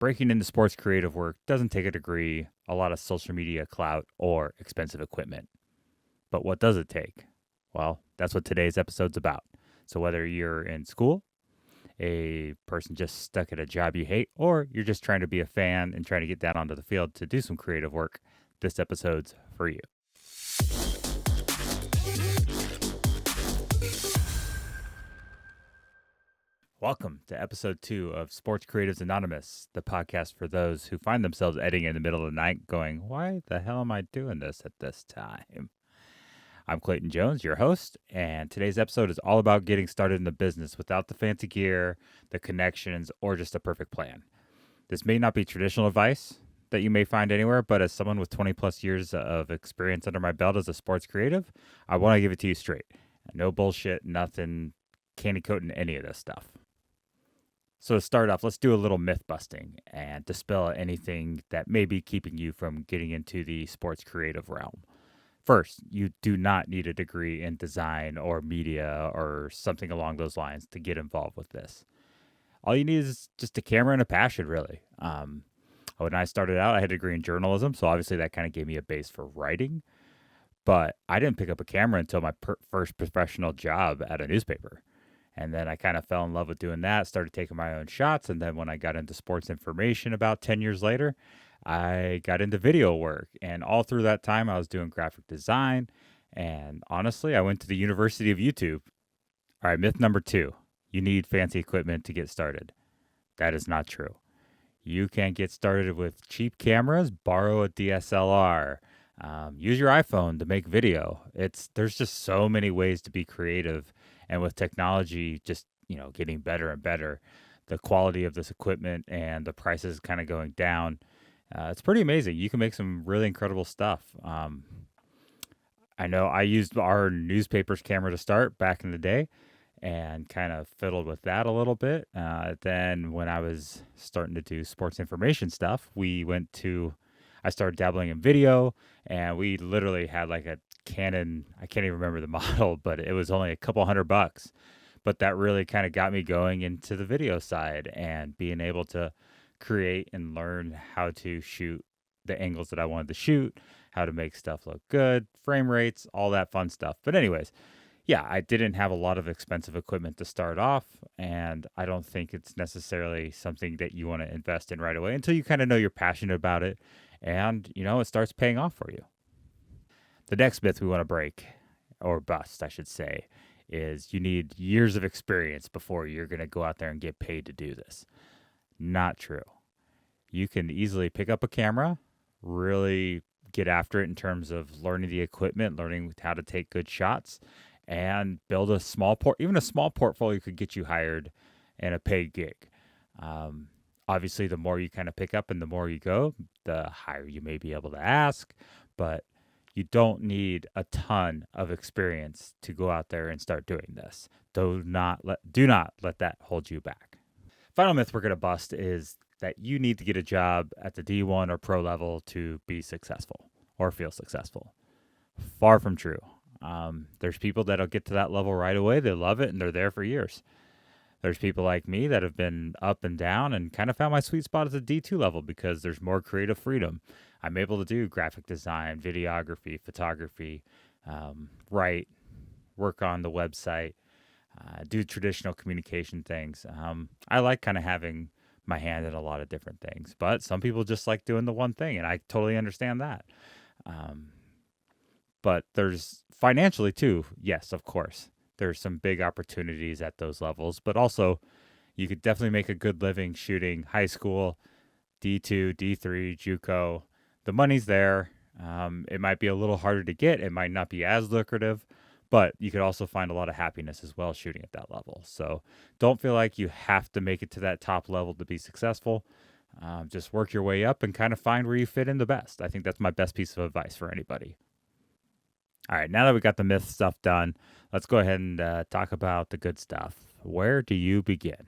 Breaking into sports creative work doesn't take a degree, a lot of social media clout, or expensive equipment. But what does it take? Well, that's what today's episode's about. So whether you're in school, a person just stuck at a job you hate, or you're just trying to be a fan and trying to get down onto the field to do some creative work, this episode's for you. Welcome to episode 2 of Sports Creatives Anonymous, the podcast for those who find themselves editing in the middle of the night going, why the hell am I doing this at this time? I'm Clayton Jones, your host, and today's episode is all about getting started in the business without the fancy gear, the connections, or just a perfect plan. This may not be traditional advice that you may find anywhere, but as someone with 20 plus years of experience under my belt as a sports creative, I want to give it to you straight. No bullshit, nothing candy coating any of this stuff. So to start off, let's do a little myth busting and dispel anything that may be keeping you from getting into the sports creative realm. First, you do not need a degree in design or media or something along those lines to get involved with this. All you need is just a camera and a passion, really. When I started out, I had a degree in journalism, so obviously that kind of gave me a base for writing. But I didn't pick up a camera until my first professional job at a newspaper. And then I kind of fell in love with doing that, started taking my own shots. And then when I got into sports information about 10 years later, I got into video work. And all through that time, I was doing graphic design. And honestly, I went to the University of YouTube. All right, myth number 2, you need fancy equipment to get started. That is not true. You can get started with cheap cameras, borrow a DSLR, use your iPhone to make video. There's just so many ways to be creative. And with technology just, getting better and better, the quality of this equipment and the prices kind of going down, it's pretty amazing. You can make some really incredible stuff. I know I used our newspaper's camera to start back in the day and kind of fiddled with that a little bit. Then when I was starting to do sports information stuff, I started dabbling in video, and we literally had like a Canon, I can't even remember the model, but it was only a couple $100. But that really kind of got me going into the video side and being able to create and learn how to shoot the angles that I wanted to shoot, how to make stuff look good, frame rates, all that fun stuff. But anyways, yeah, I didn't have a lot of expensive equipment to start off, and I don't think it's necessarily something that you want to invest in right away until you kind of know you're passionate about it and, it starts paying off for you. The next myth we want to break, or bust, I should say, is you need years of experience before you're going to go out there and get paid to do this. Not true. You can easily pick up a camera, really get after it in terms of learning the equipment, learning how to take good shots, and build a small portfolio could get you hired in a paid gig. Obviously, the more you kind of pick up and the more you go, the higher you may be able to ask, but you don't need a ton of experience to go out there and start doing this. Do not let that hold you back. Final myth we're going to bust is that you need to get a job at the D1 or pro level to be successful or feel successful. Far from true. There's people that'll get to that level right away. They love it and they're there for years. There's people like me that have been up and down and kind of found my sweet spot at the D2 level because there's more creative freedom. I'm able to do graphic design, videography, photography, write, work on the website, do traditional communication things. I like kind of having my hand in a lot of different things, but some people just like doing the one thing, and I totally understand that. But there's financially too, yes, of course. There's some big opportunities at those levels, but also you could definitely make a good living shooting high school, D2, D3, JUCO. The money's there. It might be a little harder to get. It might not be as lucrative, but you could also find a lot of happiness as well shooting at that level. So don't feel like you have to make it to that top level to be successful. Just work your way up and kind of find where you fit in the best. I think that's my best piece of advice for anybody. All right, now that we got the myth stuff done, let's go ahead and talk about the good stuff. Where do you begin?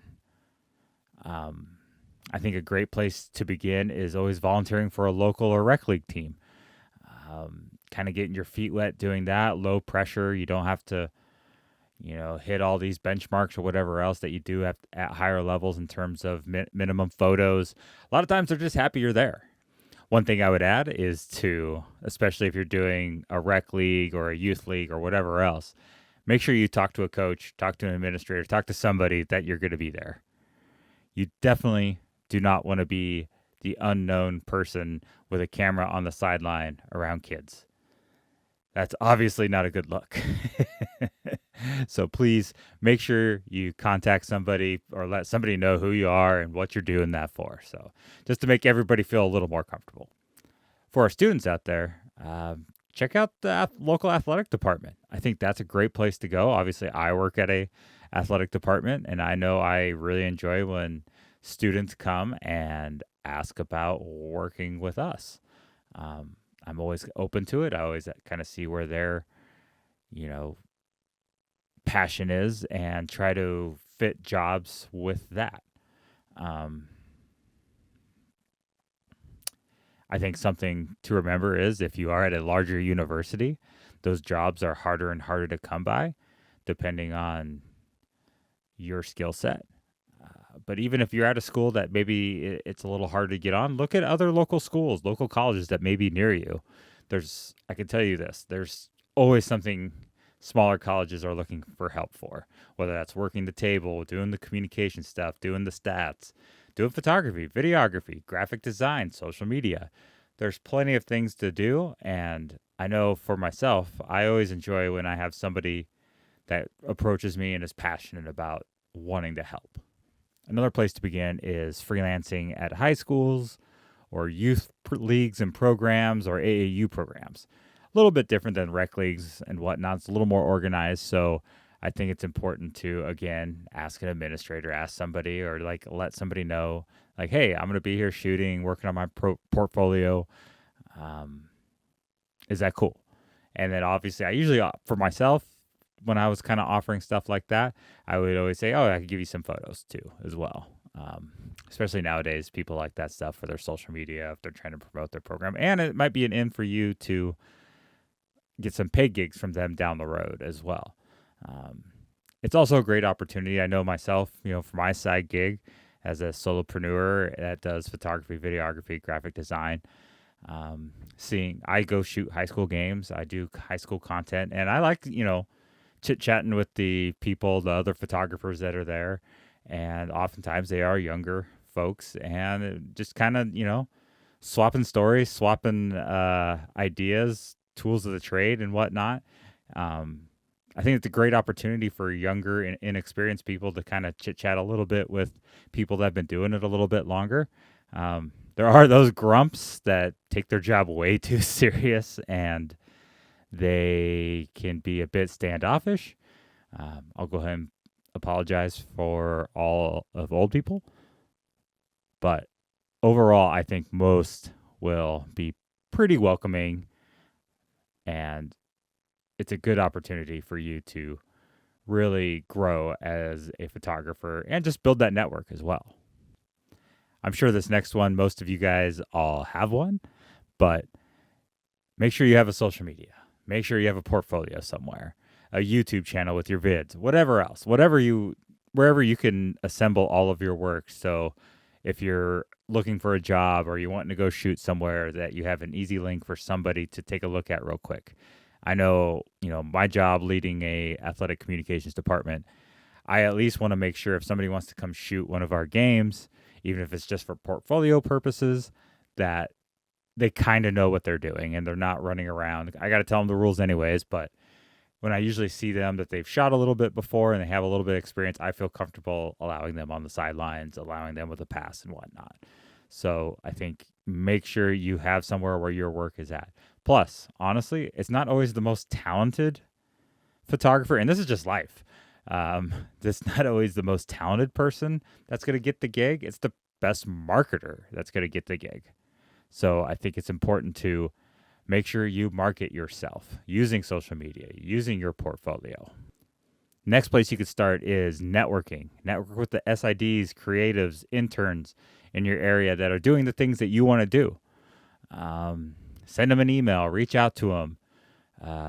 I think a great place to begin is always volunteering for a local or rec league team. Kind of getting your feet wet doing that, low pressure. You don't have to, hit all these benchmarks or whatever else that you do at higher levels in terms of minimum photos. A lot of times they're just happy you're there. One thing I would add is to, especially if you're doing a rec league or a youth league or whatever else, make sure you talk to a coach, talk to an administrator, talk to somebody that you're going to be there. You definitely do not want to be the unknown person with a camera on the sideline around kids. That's obviously not a good look. So please make sure you contact somebody or let somebody know who you are and what you're doing that for. So just to make everybody feel a little more comfortable. For our students out there, check out the local athletic department. I think that's a great place to go. Obviously, I work at a athletic department, and I know I really enjoy when students come and ask about working with us. I'm always open to it. I always kind of see where their, passion is and try to fit jobs with that. I think something to remember is if you are at a larger university, those jobs are harder and harder to come by depending on your skill set. But even if you're at a school that maybe it's a little hard to get on, look at other local schools, local colleges that may be near you. I can tell you this, there's always something smaller colleges are looking for help for, whether that's working the table, doing the communication stuff, doing the stats, doing photography, videography, graphic design, social media. There's plenty of things to do. And I know for myself, I always enjoy when I have somebody that approaches me and is passionate about wanting to help. Another place to begin is freelancing at high schools or youth leagues and programs or AAU programs. A little bit different than rec leagues and whatnot. It's a little more organized. So I think it's important to, again, ask an administrator, ask somebody, or let somebody know, hey, I'm going to be here shooting, working on my portfolio. Is that cool? And then obviously I usually, for myself, when I was kind of offering stuff like that, I would always say, I could give you some photos too, as well. Especially nowadays, people like that stuff for their social media if they're trying to promote their program. And it might be an in for you to get some paid gigs from them down the road as well. It's also a great opportunity. I know myself, for my side gig as a solopreneur that does photography, videography, graphic design, I go shoot high school games. I do high school content, and I like, chit-chatting with the people, the other photographers that are there. And oftentimes they are younger folks, and just kind of, swapping stories, swapping ideas, tools of the trade and whatnot. I think it's a great opportunity for younger and inexperienced people to kind of chit-chat a little bit with people that have been doing it a little bit longer. There are those grumps that take their job way too serious, and they can be a bit standoffish. I'll go ahead and apologize for all of old people. But overall, I think most will be pretty welcoming, and it's a good opportunity for you to really grow as a photographer and just build that network as well. I'm sure this next one, most of you guys all have one, but make sure you have a social media. Make sure you have a portfolio somewhere, a YouTube channel with your vids, whatever else, wherever you can assemble all of your work. So if you're looking for a job or you want to go shoot somewhere, that you have an easy link for somebody to take a look at real quick. I know, my job leading a athletic communications department, I at least want to make sure if somebody wants to come shoot one of our games, even if it's just for portfolio purposes, that they kind of know what they're doing and they're not running around. I got to tell them the rules anyways, but when I usually see them that they've shot a little bit before and they have a little bit of experience, I feel comfortable allowing them on the sidelines, allowing them with a pass and whatnot. So I think make sure you have somewhere where your work is at. Plus, honestly, it's not always the most talented photographer, and this is just life. It's not always the most talented person that's going to get the gig. It's the best marketer that's going to get the gig. So I think it's important to make sure you market yourself using social media, using your portfolio. Next place you could start is networking. Network with the SIDs, creatives, interns in your area that are doing the things that you want to do. Send them an email, reach out to them.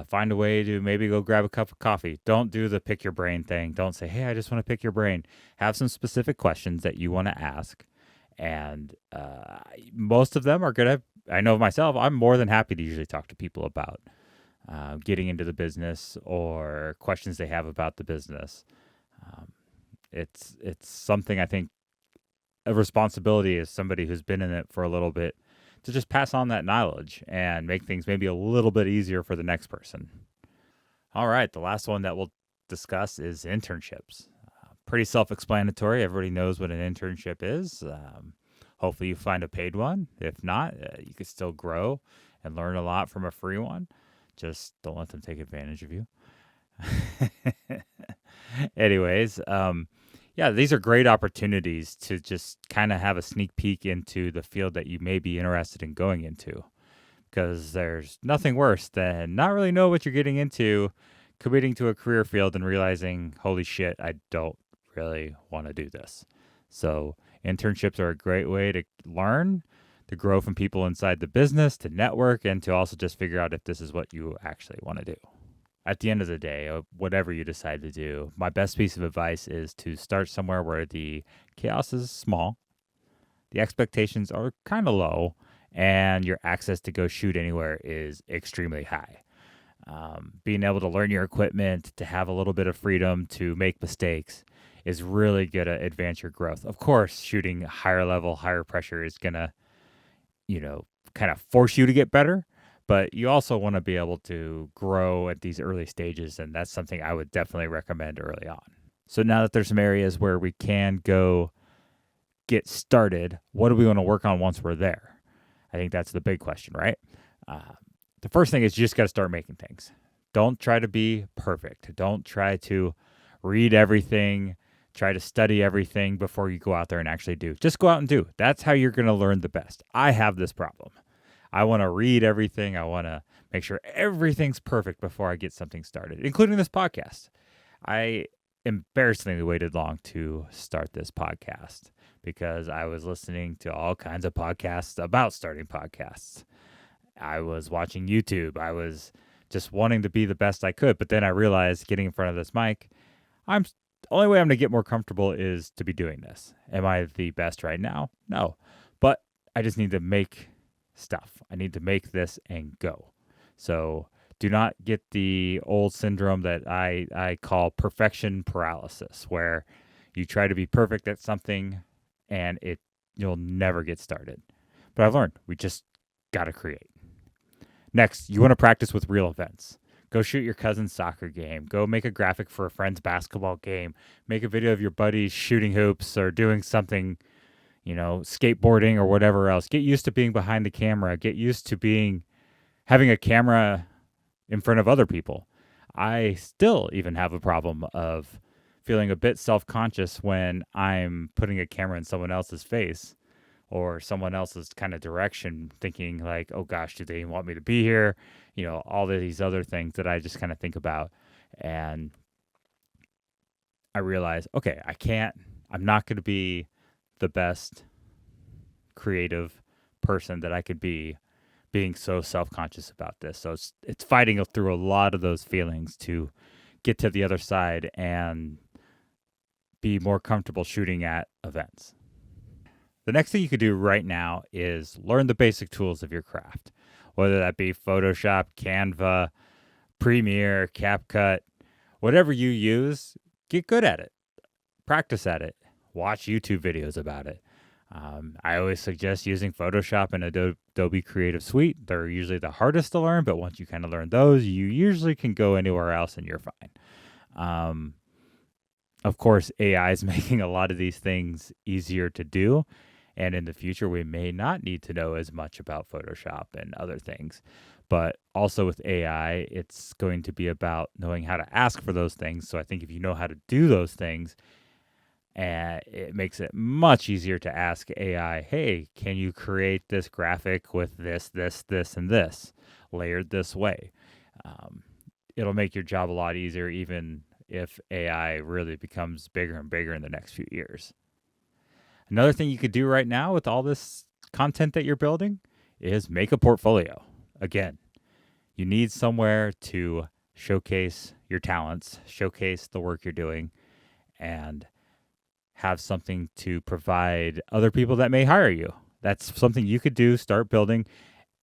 Find a way to maybe go grab a cup of coffee. Don't do the pick your brain thing. Don't say, hey, I just want to pick your brain. Have some specific questions that you want to ask. And most of them are going to, I know myself, I'm more than happy to usually talk to people about getting into the business or questions they have about the business. It's something I think a responsibility as somebody who's been in it for a little bit to just pass on that knowledge and make things maybe a little bit easier for the next person. All right, the last one that we'll discuss is internships. Pretty self-explanatory. Everybody knows what an internship is. Hopefully you find a paid one. If not, you can still grow and learn a lot from a free one. Just don't let them take advantage of you. Anyways, yeah, these are great opportunities to just kind of have a sneak peek into the field that you may be interested in going into. Because there's nothing worse than not really know what you're getting into, committing to a career field and realizing, holy shit, I don't really want to do this. So internships are a great way to learn, to grow from people inside the business, to network, and to also just figure out if this is what you actually want to do. At the end of the day, whatever you decide to do, my best piece of advice is to start somewhere where the chaos is small, the expectations are kind of low, and your access to go shoot anywhere is extremely high. Being able to learn your equipment, to have a little bit of freedom to make mistakes is really going to advance your growth. Of course, shooting higher level, higher pressure is going to, kind of force you to get better, but you also want to be able to grow at these early stages, and that's something I would definitely recommend early on. So now that there's some areas where we can go get started, what do we want to work on once we're there? I think that's the big question, right? The first thing is you just got to start making things. Don't try to be perfect. Don't try to read everything, try to study everything before you go out there and actually do. Just go out and do. That's how you're going to learn the best. I have this problem. I want to read everything. I want to make sure everything's perfect before I get something started, including this podcast. I embarrassingly waited long to start this podcast because I was listening to all kinds of podcasts about starting podcasts. I was watching YouTube. I was just wanting to be the best I could. But then I realized getting in front of this mic, the only way I'm going to get more comfortable is to be doing this. Am I the best right now? No. But I just need to make stuff. I need to make this and go. So do not get the old syndrome that I call perfection paralysis, where you try to be perfect at something and you'll never get started. But I've learned we just got to create. Next, you want to practice with real events. Go shoot your cousin's soccer game. Go make a graphic for a friend's basketball game. Make a video of your buddies shooting hoops or doing something, skateboarding or whatever else. Get used to being behind the camera. Get used to having a camera in front of other people. I still even have a problem of feeling a bit self-conscious when I'm putting a camera in someone else's face or someone else's kind of direction, thinking like, oh gosh, do they even want me to be here? All of these other things that I just kind of think about. And I realize, okay, I'm not going to be the best creative person that I could be being so self-conscious about this. So it's fighting through a lot of those feelings to get to the other side and be more comfortable shooting at events. The next thing you could do right now is learn the basic tools of your craft, whether that be Photoshop, Canva, Premiere, CapCut, whatever you use, get good at it. Practice at it. Watch YouTube videos about it. I always suggest using Photoshop and Adobe Creative Suite. They're usually the hardest to learn, but once you kind of learn those, you usually can go anywhere else and you're fine. Of course, AI is making a lot of these things easier to do. And in the future, we may not need to know as much about Photoshop and other things. But also with AI, it's going to be about knowing how to ask for those things. So I think if you know how to do those things, it makes it much easier to ask AI, hey, can you create this graphic with this, and this, layered this way? It'll make your job a lot easier, even if AI really becomes bigger and bigger in the next few years. Another thing you could do right now with all this content that you're building is make a portfolio. Again, You need somewhere to showcase your talents, showcase the work you're doing, and have something to provide other people that may hire you. That's something you could do, start building.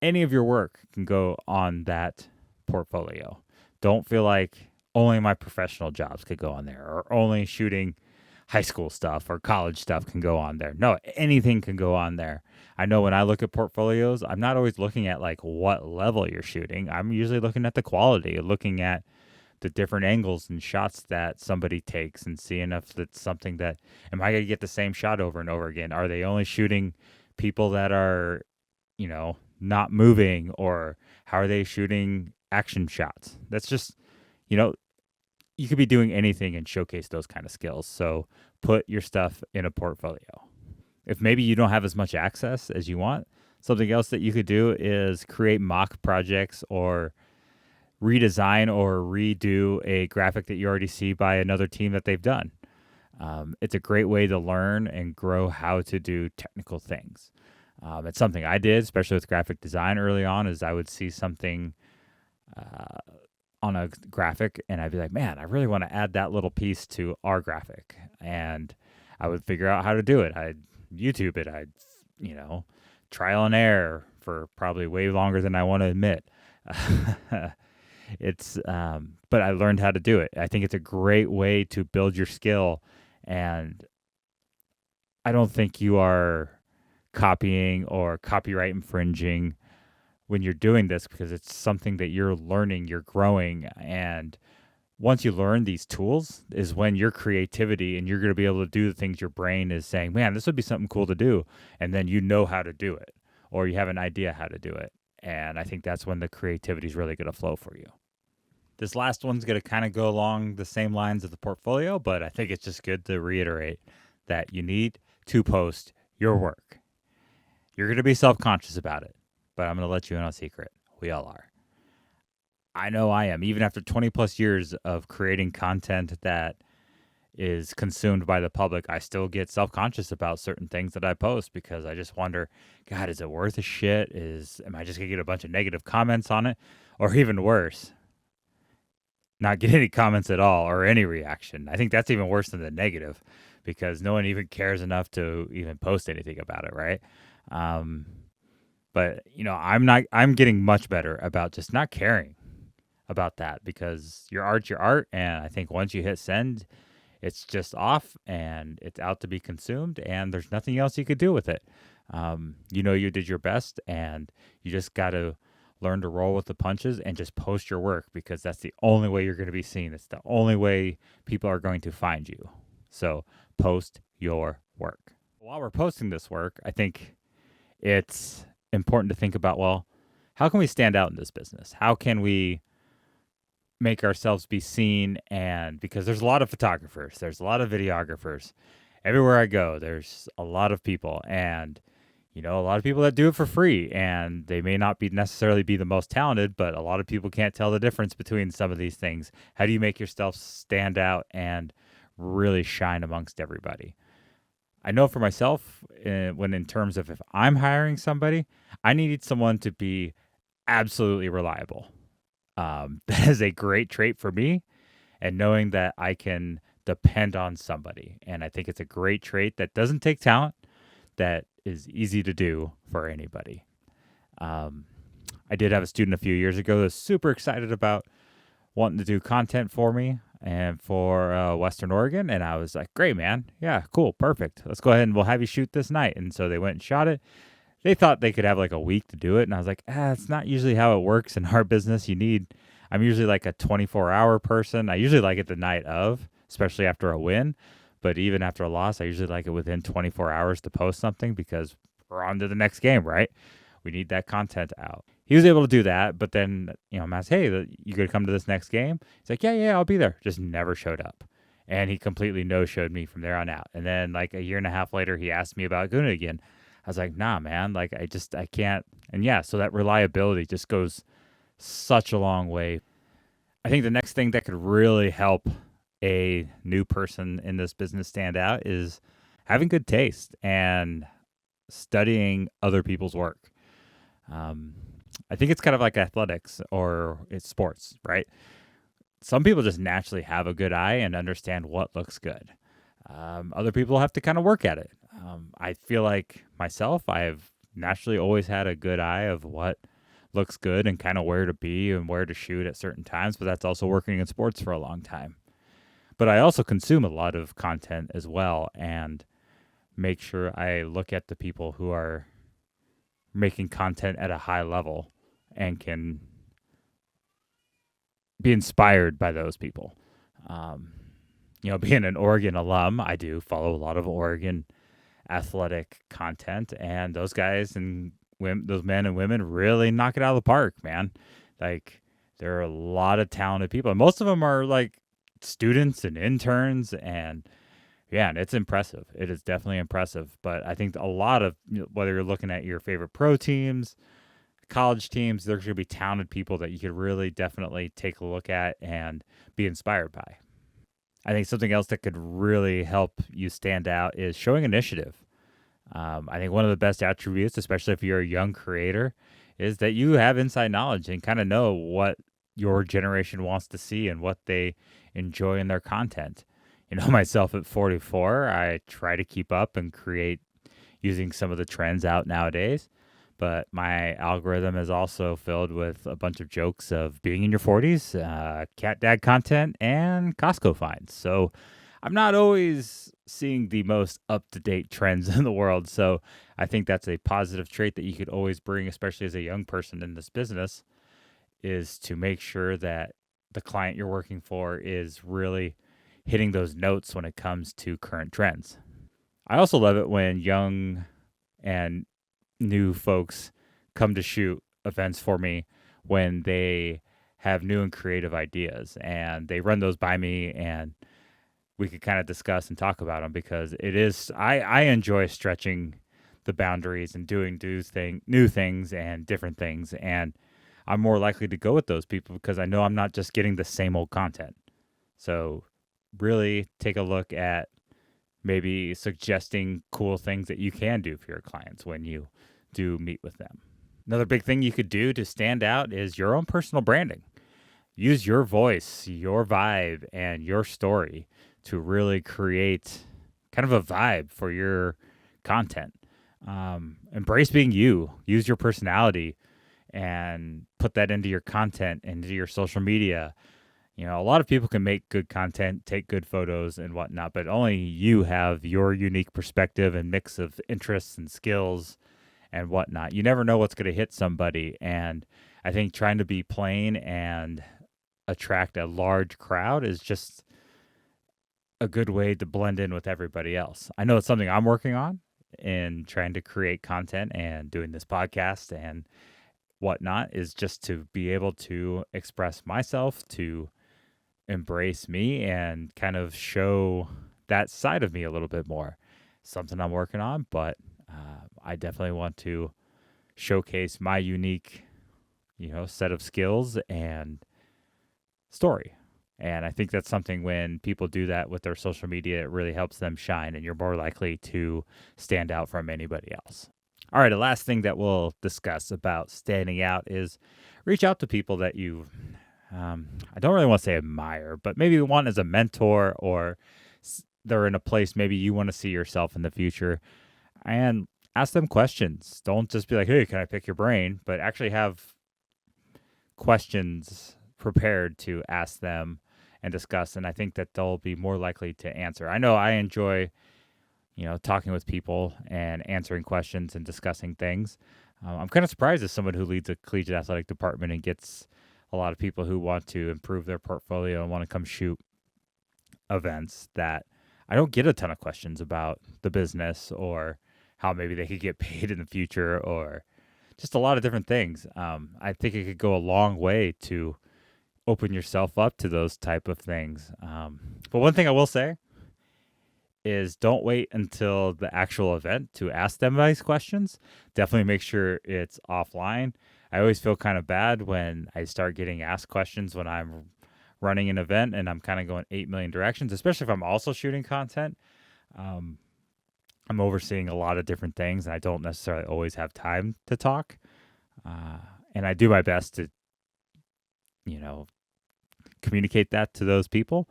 Any of your work can go on that portfolio. Don't feel like only my professional jobs could go on there, or only shooting high school stuff or college stuff can go on there. No, anything can go on there. I know when I look at portfolios, I'm not always looking at like what level you're shooting. I'm usually looking at the quality, looking at the different angles and shots that somebody takes and seeing if it's something that, am I going to get the same shot over and over again? Are they only shooting people that are, not moving, or how are they shooting action shots? That's just, you know, you could be doing anything and showcase those kind of skills. So put your stuff in a portfolio. If maybe you don't have as much access as you want, something else that you could do is create mock projects or redesign or redo a graphic that you already see by another team that they've done. It's a great way to learn and grow how to do technical things. It's something I did, especially with graphic design early on, is I would see something on a graphic and I'd be like, man, I really want to add that little piece to our graphic. And I would figure out how to do it. I'd YouTube it. I'd, trial and error for probably way longer than I want to admit. But I learned how to do it. I think it's a great way to build your skill. And I don't think you are copying or copyright infringing when you're doing this, because it's something that you're learning, you're growing. And once you learn these tools is when your creativity, and you're going to be able to do the things your brain is saying, man, this would be something cool to do. And then you know how to do it, or you have an idea how to do it. And I think that's when the creativity is really going to flow for you. This last one's going to kind of go along the same lines of the portfolio, but I think it's just good to reiterate that you need to post your work. You're going to be self-conscious about it, but I'm going to let you in on a secret. We all are. I know I am. Even after 20 plus years of creating content that is consumed by the public, I still get self-conscious about certain things that I post, because I just wonder, God, is it worth a shit? Am I just going to get a bunch of negative comments on it? Or even worse, not get any comments at all or any reaction. I think that's even worse than the negative, because no one even cares enough to even post anything about it, right? But I'm getting much better about just not caring about that, because your art's your art. And I think once you hit send, it's just off and it's out to be consumed, and there's nothing else you could do with it. You did your best, and you just got to learn to roll with the punches and just post your work, because that's the only way you're going to be seen. It's the only way people are going to find you. So post your work. While we're posting this work, I think it's important to think about, well, how can we stand out in this business? How can we make ourselves be seen? And because there's a lot of photographers, there's a lot of videographers. Everywhere I go, there's a lot of people, and a lot of people that do it for free, and they may not be necessarily be the most talented, but a lot of people can't tell the difference between some of these things. How do you make yourself stand out and really shine amongst everybody? I know for myself, when in terms of if I'm hiring somebody, I need someone to be absolutely reliable. That is a great trait for me, and knowing that I can depend on somebody. And I think it's a great trait that doesn't take talent, that is easy to do for anybody. I did have a student a few years ago that was super excited about wanting to do content for me and for Western Oregon. And I was like, great, man. Yeah, cool. Perfect. Let's go ahead and we'll have you shoot this night. And so they went and shot it. They thought they could have like a week to do it. And I was like, it's not usually how it works in our business. I'm usually like a 24-hour person. I usually like it the night of, especially after a win. But even after a loss, I usually like it within 24 hours to post something, because we're on to the next game, right? We need that content out. He was able to do that, but then, I'm asked, hey, you going to come to this next game? He's like, yeah, I'll be there. Just never showed up. And he completely no-showed me from there on out. And then like a year and a half later, he asked me about doing it again. I was like, nah, man, like I can't. And yeah, so that reliability just goes such a long way. I think the next thing that could really help a new person in this business stand out is having good taste and studying other people's work. I think it's kind of like athletics or it's sports, right? Some people just naturally have a good eye and understand what looks good. Other people have to kind of work at it. I feel like myself, I have naturally always had a good eye of what looks good and kind of where to be and where to shoot at certain times, but that's also working in sports for a long time. But I also consume a lot of content as well and make sure I look at the people who are making content at a high level and can be inspired by those people. Um, being an Oregon alum, I do follow a lot of Oregon athletic content, and those guys and those men and women really knock it out of the park, man. Like, there are a lot of talented people, and most of them are like students and interns, and yeah, and it's impressive. It is definitely impressive. But I think a lot of, whether you're looking at your favorite pro teams, college teams, there's going to be talented people that you could really definitely take a look at and be inspired by. I think something else that could really help you stand out is showing initiative. I think one of the best attributes, especially if you're a young creator, is that you have inside knowledge and kind of know what your generation wants to see and what they enjoy in their content. Myself at 44, I try to keep up and create using some of the trends out nowadays. But my algorithm is also filled with a bunch of jokes of being in your 40s, cat dad content, and Costco finds. So I'm not always seeing the most up to date trends in the world. So I think that's a positive trait that you could always bring, especially as a young person in this business, is to make sure that the client you're working for is really hitting those notes when it comes to current trends. I also love it when young and new folks come to shoot events for me when they have new and creative ideas, and they run those by me, and we could kind of discuss and talk about them, because it is, I enjoy stretching the boundaries and doing new things and different things, and I'm more likely to go with those people because I know I'm not just getting the same old content. So really take a look at maybe suggesting cool things that you can do for your clients when you do meet with them. Another big thing you could do to stand out is your own personal branding. Use your voice, your vibe, and your story to really create kind of a vibe for your content. Embrace being you. Use your personality and put that into your content, into your social media. A lot of people can make good content, take good photos and whatnot, but only you have your unique perspective and mix of interests and skills and whatnot. You never know what's going to hit somebody. And I think trying to be plain and attract a large crowd is just a good way to blend in with everybody else. I know it's something I'm working on in trying to create content and doing this podcast and whatnot, is just to be able to express myself, to embrace me and kind of show that side of me a little bit more. Something I'm working on, but I definitely want to showcase my unique, set of skills and story. And I think that's something, when people do that with their social media, it really helps them shine, and you're more likely to stand out from anybody else. All right, the last thing that we'll discuss about standing out is reach out to people that you, I don't really want to say admire, but maybe want as a mentor, or they're in a place maybe you want to see yourself in the future, and ask them questions. Don't just be like, hey, can I pick your brain? But actually have questions prepared to ask them and discuss. And I think that they'll be more likely to answer. I know I enjoy, talking with people and answering questions and discussing things. I'm kind of surprised as someone who leads a collegiate athletic department and gets a lot of people who want to improve their portfolio and want to come shoot events, that I don't get a ton of questions about the business or how maybe they could get paid in the future, or just a lot of different things. I think it could go a long way to open yourself up to those type of things. But one thing I will say is, don't wait until the actual event to ask them these questions. Definitely make sure it's offline. I always feel kind of bad when I start getting asked questions when I'm running an event and I'm kind of going 8 million directions, especially if I'm also shooting content. I'm overseeing a lot of different things, and I don't necessarily always have time to talk. And I do my best to, communicate that to those people.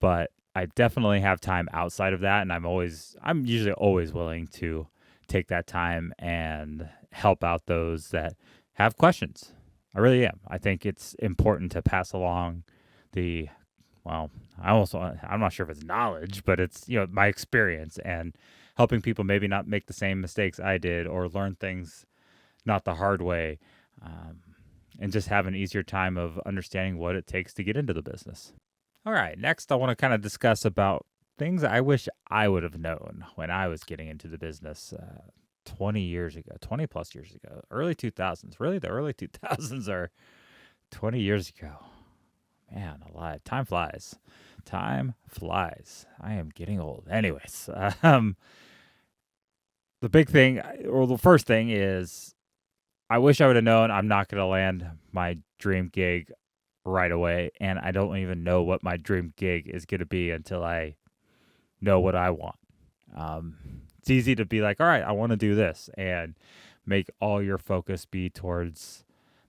But I definitely have time outside of that. And I'm usually always willing to take that time and help out those that have questions. I really am. I think it's important to pass along the, well, I'm not sure if it's knowledge, but it's, my experience and helping people maybe not make the same mistakes I did or learn things not the hard way, and just have an easier time of understanding what it takes to get into the business. All right, next I want to kind of discuss about things I wish I would have known when I was getting into the business 20 years ago, 20 plus years ago, early 2000s. Really, the early 2000s are 20 years ago. Man, alive. Time flies. Time flies. I am getting old. Anyways, the big thing, or the first thing is, I wish I would have known I'm not going to land my dream gig right away. And I don't even know what my dream gig is going to be until I know what I want. It's easy to be like, all right, I want to do this, and make all your focus be towards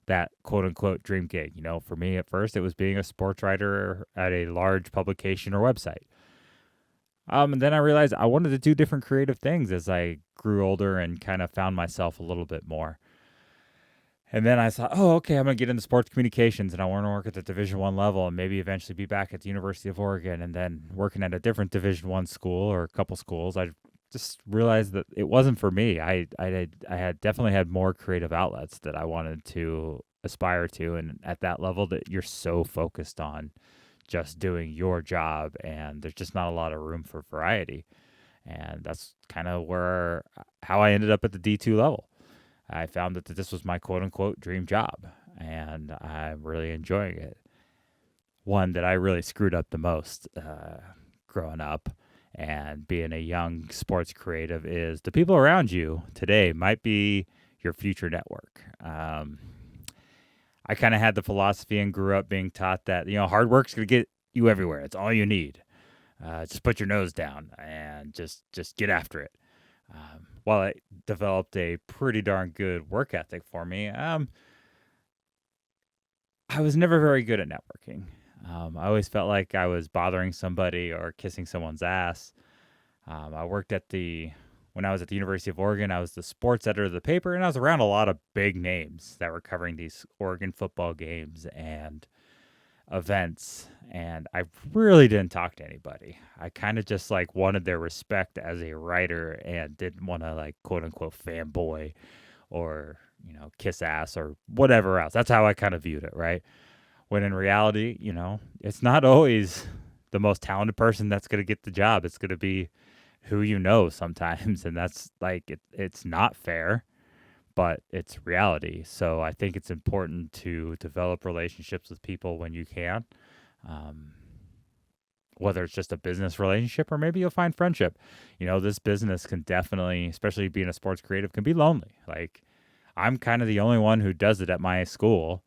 that quote unquote dream gig. For me at first, it was being a sports writer at a large publication or website. And then I realized I wanted to do different creative things as I grew older and kind of found myself a little bit more. And then I thought, oh, okay, I'm going to get into sports communications, and I want to work at the Division I level and maybe eventually be back at the University of Oregon and then working at a different Division I school or a couple schools. I just realized that it wasn't for me. I had definitely had more creative outlets that I wanted to aspire to. And at that level that you're so focused on just doing your job, and there's just not a lot of room for variety. And that's kind of how I ended up at the D2 level. I found that this was my quote unquote dream job, and I'm really enjoying it. One that I really screwed up the most growing up and being a young sports creative is the people around you today might be your future network. I kind of had the philosophy and grew up being taught that, hard work's going to get you everywhere. It's all you need. Just put your nose down and just get after it. While it developed a pretty darn good work ethic for me, I was never very good at networking. I always felt like I was bothering somebody or kissing someone's ass. I worked when I was at the University of Oregon, I was the sports editor of the paper, and I was around a lot of big names that were covering these Oregon football games and events, and I really didn't talk to anybody. I kind of just wanted their respect as a writer and didn't want to quote unquote fanboy or kiss ass or whatever else. That's how I kind of viewed it, right? When in reality, it's not always the most talented person that's going to get the job. It's going to be who sometimes, and that's it's not fair, but it's reality. So I think it's important to develop relationships with people when you can, whether it's just a business relationship or maybe you'll find friendship. This business can definitely, especially being a sports creative, can be lonely. I'm kind of the only one who does it at my school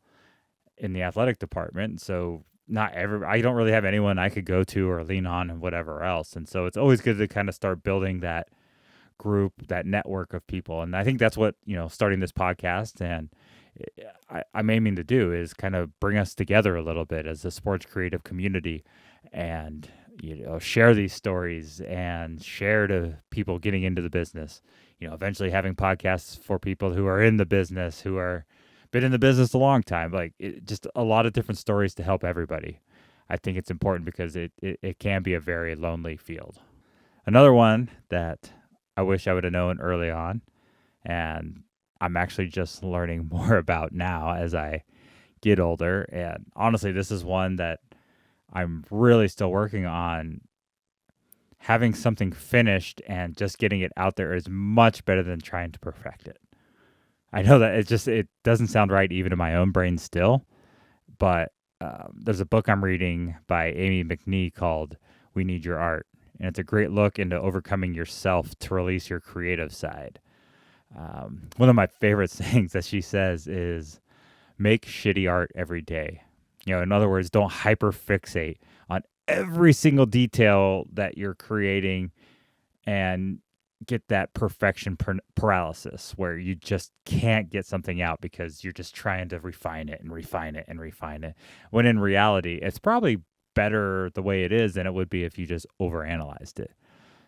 in the athletic department. So I don't really have anyone I could go to or lean on and whatever else. And so it's always good to kind of start building that group, that network of people. And I think that's what, starting this podcast and I'm aiming to do is kind of bring us together a little bit as a sports creative community and, share these stories and share to people getting into the business, eventually having podcasts for people who are in the business, who are been in the business a long time, just a lot of different stories to help everybody. I think it's important because it can be a very lonely field. Another one that I wish I would have known early on, and I'm actually just learning more about now as I get older. And honestly, this is one that I'm really still working on. Having something finished and just getting it out there is much better than trying to perfect it. I know that it doesn't sound right even in my own brain still, but there's a book I'm reading by Amy McNee called We Need Your Art. And it's a great look into overcoming yourself to release your creative side. One of my favorite things that she says is make shitty art every day. In other words, don't hyperfixate on every single detail that you're creating and get that perfection paralysis where you just can't get something out because you're just trying to refine it and refine it and refine it. When in reality, it's probably better the way it is than it would be if you just overanalyzed it.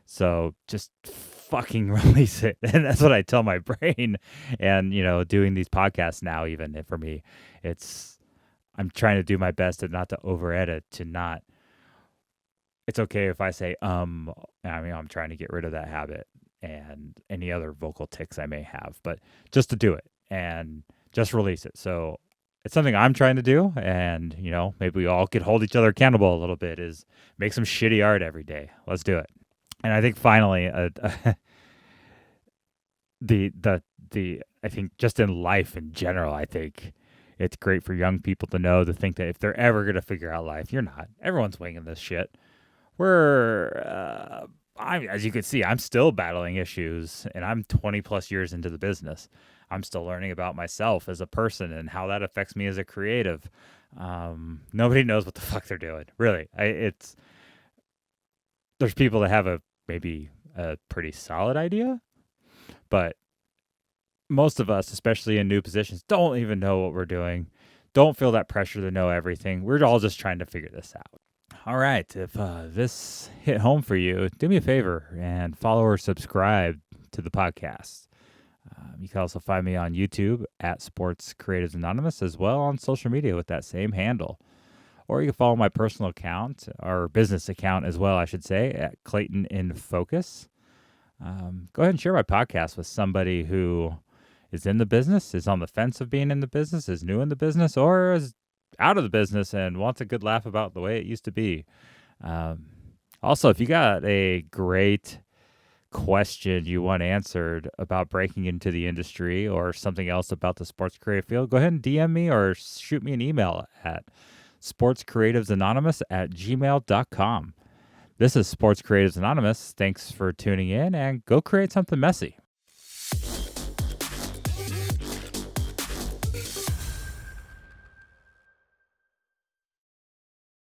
So just fucking release it. And that's what I tell my brain. And, doing these podcasts now, even for me, I'm trying to do my best to not to over edit, it's okay if I say, I'm trying to get rid of that habit and any other vocal tics I may have, but just to do it and just release it. So it's something I'm trying to do. And, maybe we all could hold each other accountable a little bit, is make some shitty art every day. Let's do it. And I think finally, I think just in life in general, I think it's great for young people to think that if they're ever going to figure out life, you're not. Everyone's winging this shit. As you can see, I'm still battling issues, and I'm 20 plus years into the business. I'm still learning about myself as a person and how that affects me as a creative. Nobody knows what the fuck they're doing, really. There's people that have maybe a pretty solid idea, but most of us, especially in new positions, don't even know what we're doing. Don't feel that pressure to know everything. We're all just trying to figure this out. All right. If this hit home for you, do me a favor and follow or subscribe to the podcast. You can also find me on YouTube at Sports Creatives Anonymous, as well on social media with that same handle. Or you can follow my personal account, or business account as well, I should say, at Clayton in Focus. Go ahead and share my podcast with somebody who is in the business, is on the fence of being in the business, is new in the business, or is out of the business and wants a good laugh about the way it used to be. Also, if you got a great question you want answered about breaking into the industry or something else about the sports creative field, go ahead and DM me or shoot me an email at sportscreativesanonymous@gmail.com. This is Sports Creatives Anonymous. Thanks for tuning in, and go create something messy.